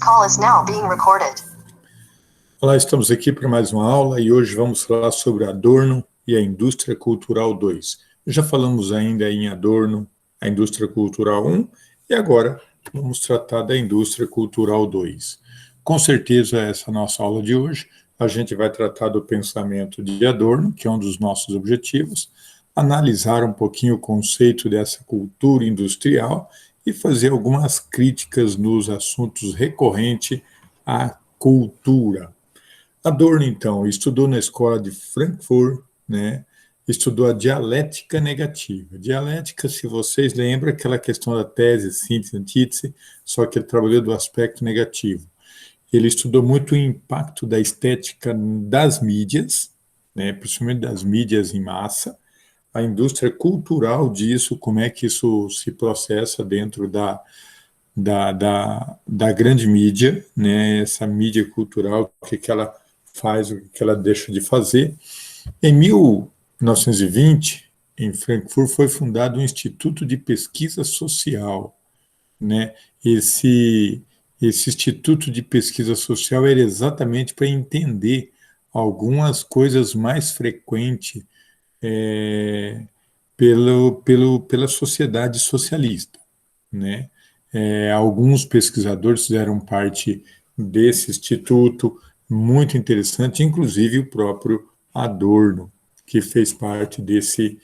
call is now being recorded. Olá, estamos aqui para mais uma aula e hoje vamos falar sobre Adorno e a Indústria Cultural 2. Já falamos ainda em Adorno, a Indústria Cultural 1 e agora vamos tratar da Indústria Cultural 2. Com certeza, essa nossa aula de hoje, a gente vai tratar do pensamento de Adorno, que é um dos nossos objetivos, analisar um pouquinho o conceito dessa cultura industrial e fazer algumas críticas nos assuntos recorrentes à cultura. Adorno, então, estudou na escola de Frankfurt, né? Estudou a dialética negativa. Dialética, se vocês lembram, aquela questão da tese, síntese, antítese, só que ele trabalhou do aspecto negativo. Ele estudou muito o impacto da estética das mídias, né? Principalmente das mídias em massa, a indústria cultural disso, como é que isso se processa dentro da grande mídia, né? Essa mídia cultural, o que ela faz, o que ela deixa de fazer. Em 1920, em Frankfurt, foi fundado um Instituto de Pesquisa Social, né? Esse Instituto de Pesquisa Social era exatamente para entender algumas coisas mais frequentes pela sociedade socialista, né? Alguns pesquisadores fizeram parte desse instituto, muito interessante, inclusive o próprio Adorno, que fez parte desse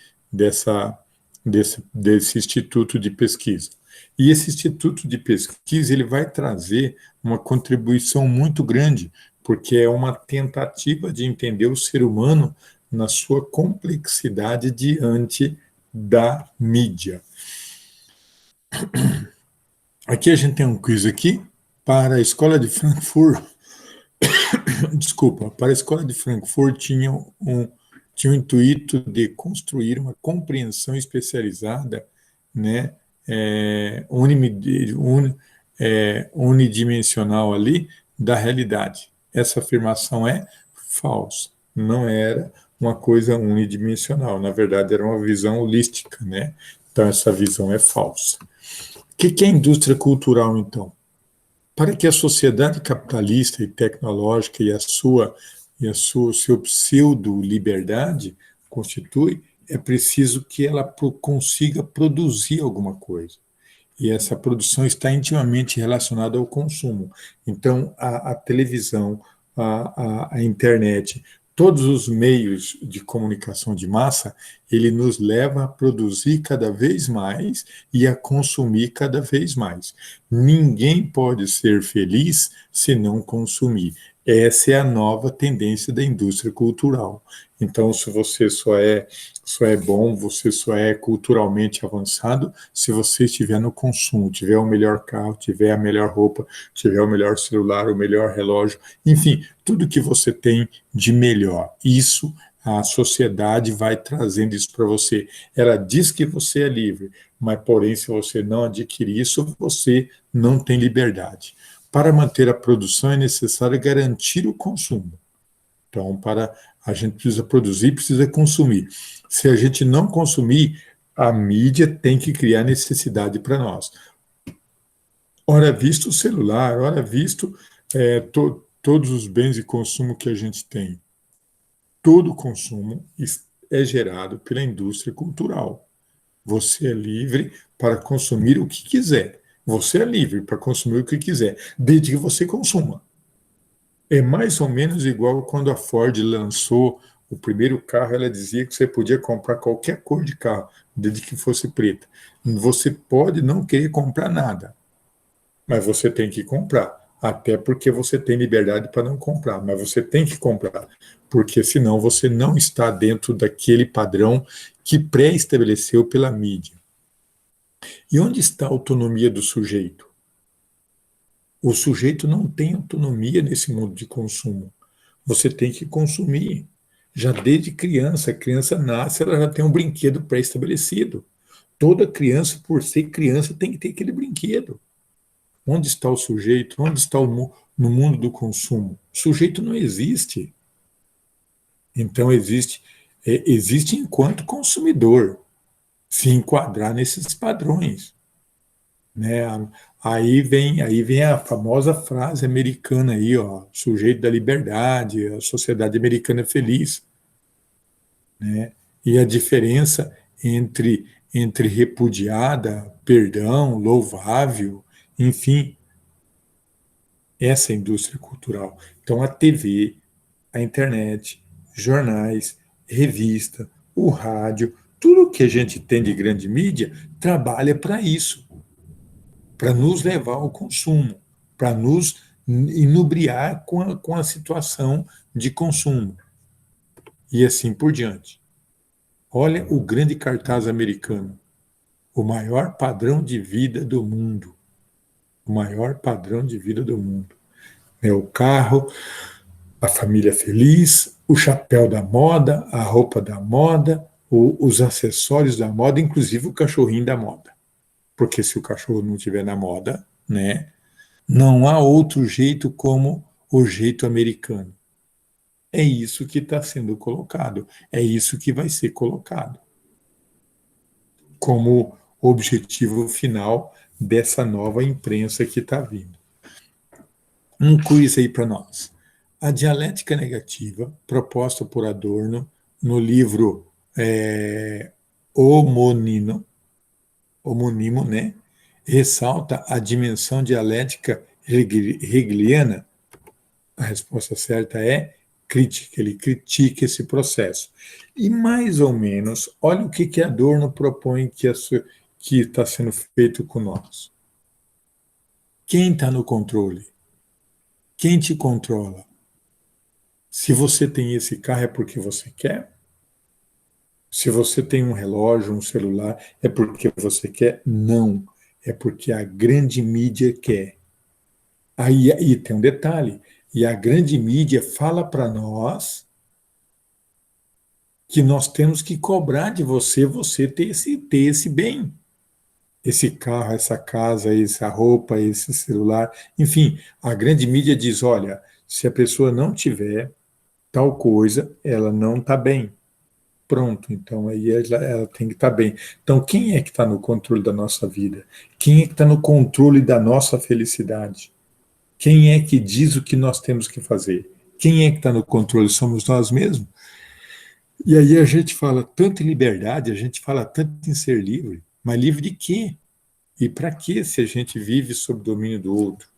instituto de pesquisa. E esse instituto de pesquisa ele vai trazer uma contribuição muito grande, porque é uma tentativa de entender o ser humano na sua complexidade diante da mídia. Aqui a gente tem um quiz aqui para a Escola de Frankfurt. Desculpa, para a Escola de Frankfurt tinha o intuito de construir uma compreensão especializada, né, unidimensional ali da realidade. Essa afirmação é falsa. Não era uma coisa unidimensional. Na verdade, era uma visão holística, né? Então, essa visão é falsa. O que é indústria cultural, então? Para que a sociedade capitalista e tecnológica e seu pseudo-liberdade constitui, é preciso que ela consiga produzir alguma coisa. E essa produção está intimamente relacionada ao consumo. Então, a televisão, a internet, todos os meios de comunicação de massa, ele nos leva a produzir cada vez mais e a consumir cada vez mais. Ninguém pode ser feliz se não consumir. Essa é a nova tendência da indústria cultural. Então, se você só é bom, você só é culturalmente avançado se você estiver no consumo, tiver o melhor carro, tiver a melhor roupa, tiver o melhor celular, o melhor relógio, enfim, tudo que você tem de melhor. Isso, a sociedade vai trazendo isso para você. Ela diz que você é livre, mas, porém, se você não adquirir isso, você não tem liberdade. Para manter a produção é necessário garantir o consumo. Então, a gente precisa produzir, precisa consumir. Se a gente não consumir, a mídia tem que criar necessidade para nós. Ora visto o celular, ora visto todos os bens de consumo que a gente tem. Todo consumo é gerado pela indústria cultural. Você é livre para consumir o que quiser. Você é livre para consumir o que quiser, desde que você consuma. É mais ou menos igual quando a Ford lançou o primeiro carro, ela dizia que você podia comprar qualquer cor de carro, desde que fosse preta. Você pode não querer comprar nada, mas você tem que comprar. Até porque você tem liberdade para não comprar, mas você tem que comprar, porque senão você não está dentro daquele padrão que pré-estabeleceu pela mídia. E onde está a autonomia do sujeito? O sujeito não tem autonomia nesse mundo de consumo. Você tem que consumir. Já desde criança, a criança nasce, ela já tem um brinquedo pré-estabelecido. Toda criança, por ser criança, tem que ter aquele brinquedo. Onde está o sujeito? Onde está no mundo do consumo? O sujeito não existe. Então, existe enquanto consumidor, se enquadrar nesses padrões. né? Aí vem a famosa frase americana aí, ó, sujeito da liberdade, a sociedade americana é feliz, né? E a diferença entre repudiada, perdão, louvável, enfim, essa é a indústria cultural. Então a TV, a internet, jornais, revista, o rádio, tudo que a gente tem de grande mídia trabalha para isso, para nos levar ao consumo, para nos inubriar com a situação de consumo e assim por diante. Olha o grande cartaz americano, o maior padrão de vida do mundo, o maior padrão de vida do mundo. É o carro, a família feliz, o chapéu da moda, a roupa da moda, os acessórios da moda, inclusive o cachorrinho da moda. Porque se o cachorro não estiver na moda, né, não há outro jeito como o jeito americano. É isso que está sendo colocado, é isso que vai ser colocado como objetivo final dessa nova imprensa que está vindo. Um quiz aí para nós. A dialética negativa, proposta por Adorno no livro Homonino, Homonimo, né, ressalta a dimensão dialética hegeliana. A resposta certa é crítica, ele critica esse processo. E mais ou menos, olha o que Adorno propõe que está sendo feito com nós. Quem está no controle? Quem te controla? Se você tem esse carro é porque você quer? Se você tem um relógio, um celular, é porque você quer? Não. É porque a grande mídia quer. Aí tem um detalhe. E a grande mídia fala para nós que nós temos que cobrar de você ter esse bem. Esse carro, essa casa, essa roupa, esse celular. Enfim, a grande mídia diz: olha, se a pessoa não tiver tal coisa, ela não está bem. Pronto, então aí ela tem que estar bem. Então, quem é que está no controle da nossa vida? Quem é que está no controle da nossa felicidade? Quem é que diz o que nós temos que fazer? Quem é que está no controle? Somos nós mesmos? E aí a gente fala tanto em liberdade, a gente fala tanto em ser livre, mas livre de quê? E para que se a gente vive sob domínio do outro?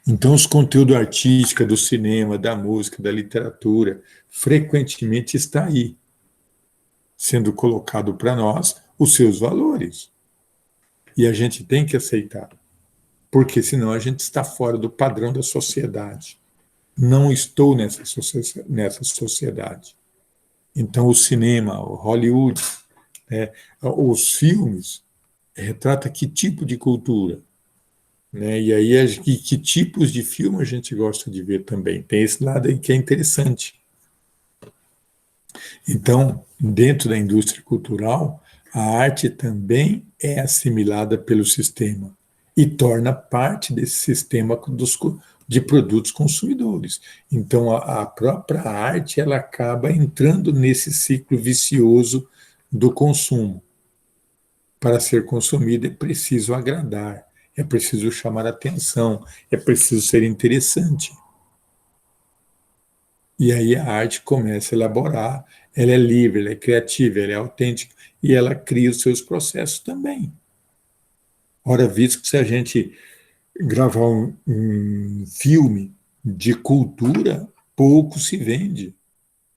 Então, os conteúdos artísticos do cinema, da música, da literatura, frequentemente está aí, sendo colocado para nós os seus valores. E a gente tem que aceitar, porque senão a gente está fora do padrão da sociedade. Não estou nessa sociedade. Então, o cinema, o Hollywood, né, os filmes, retrata que tipo de cultura? Né? E aí, que tipos de filme a gente gosta de ver também? Tem esse lado aí que é interessante. Então, dentro da indústria cultural, a arte também é assimilada pelo sistema e torna parte desse sistema de produtos consumidores. Então, a própria arte ela acaba entrando nesse ciclo vicioso do consumo. Para ser consumida é preciso agradar, é preciso chamar atenção, é preciso ser interessante. E aí a arte começa a elaborar, ela é livre, ela é criativa, ela é autêntica e ela cria os seus processos também. Ora, visto que se a gente gravar um filme de cultura, pouco se vende,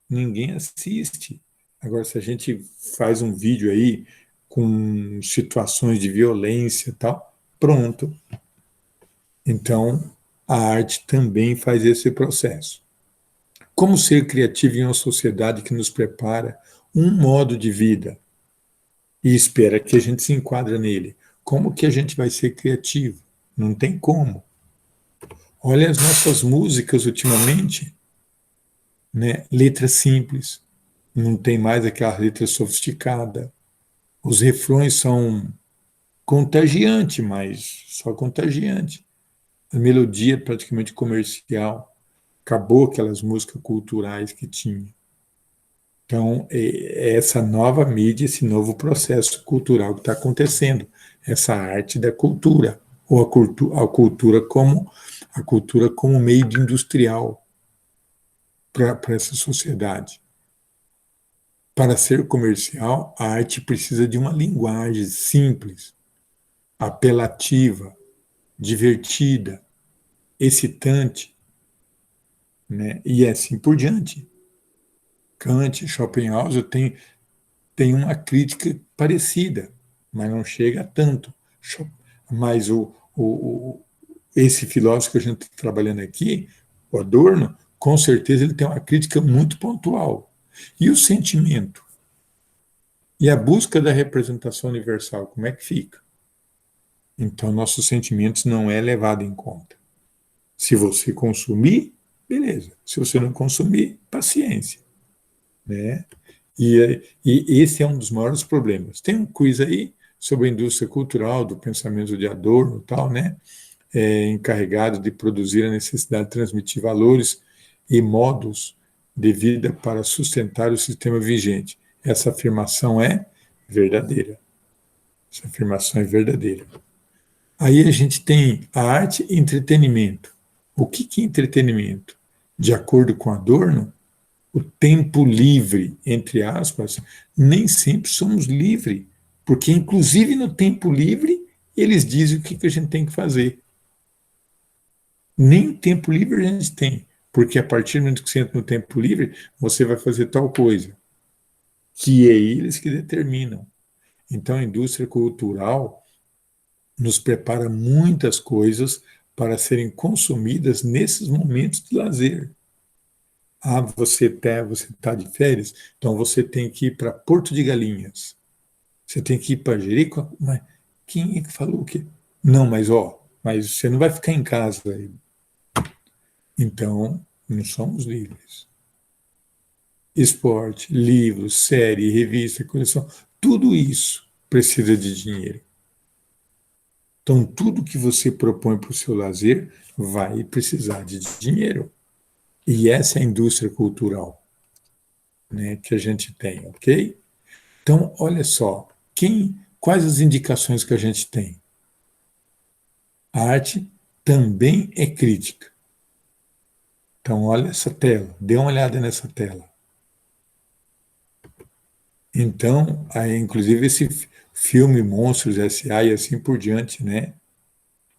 ninguém assiste. Agora, se a gente faz um vídeo aí com situações de violência e tal, pronto. Então, a arte também faz esse processo. Como ser criativo em uma sociedade que nos prepara um modo de vida e espera que a gente se enquadre nele? Como que a gente vai ser criativo? Não tem como. Olha as nossas músicas ultimamente, né? Letra simples, não tem mais aquela letra sofisticada. Os refrões são contagiante, mas só contagiante. A melodia é praticamente comercial. Acabou aquelas músicas culturais que tinha. Então, é essa nova mídia, esse novo processo cultural que está acontecendo, essa arte da cultura, ou a cultura como meio de industrial para essa sociedade. Para ser comercial, a arte precisa de uma linguagem simples, apelativa, divertida, excitante, né? E assim por diante. Kant, Schopenhauer tem uma crítica parecida, mas não chega a tanto. Mas esse filósofo que a gente está trabalhando aqui, o Adorno, com certeza ele tem uma crítica muito pontual. E o sentimento? E a busca da representação universal, como é que fica? Então, nossos sentimentos não é levado em conta. Se você consumir, beleza. Se você não consumir, paciência, né? E esse é um dos maiores problemas. Tem um quiz aí sobre a indústria cultural do pensamento de Adorno, tal, né? Encarregado de produzir a necessidade de transmitir valores e modos de vida para sustentar o sistema vigente. Essa afirmação é verdadeira. Essa afirmação é verdadeira. Aí a gente tem a arte e entretenimento. O que é entretenimento? De acordo com Adorno, o tempo livre, entre aspas, nem sempre somos livres, porque inclusive no tempo livre eles dizem o que a gente tem que fazer. Nem tempo livre a gente tem, porque a partir do momento que você entra no tempo livre, você vai fazer tal coisa, que é eles que determinam. Então a indústria cultural nos prepara muitas coisas para serem consumidas nesses momentos de lazer. Ah, você tá de férias, então você tem que ir para Porto de Galinhas. Você tem que ir para Jerico. Mas quem é que falou o quê? Não, mas você não vai ficar em casa. Então, não somos livres. Esporte, livros, série, revista, coleção, tudo isso precisa de dinheiro. Então, tudo que você propõe para o seu lazer vai precisar de dinheiro. E essa é a indústria cultural, né, que a gente tem, ok? Então, olha só, quais as indicações que a gente tem? A arte também é crítica. Então, olha essa tela, dê uma olhada nessa tela. Então, aí, inclusive esse filme Monstros S.A. e assim por diante, né?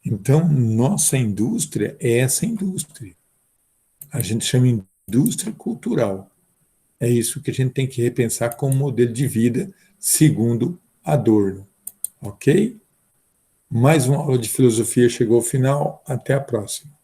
Então, nossa indústria é essa indústria. A gente chama indústria cultural. É isso que a gente tem que repensar como modelo de vida, segundo Adorno. Ok? Mais uma aula de filosofia chegou ao final. Até a próxima.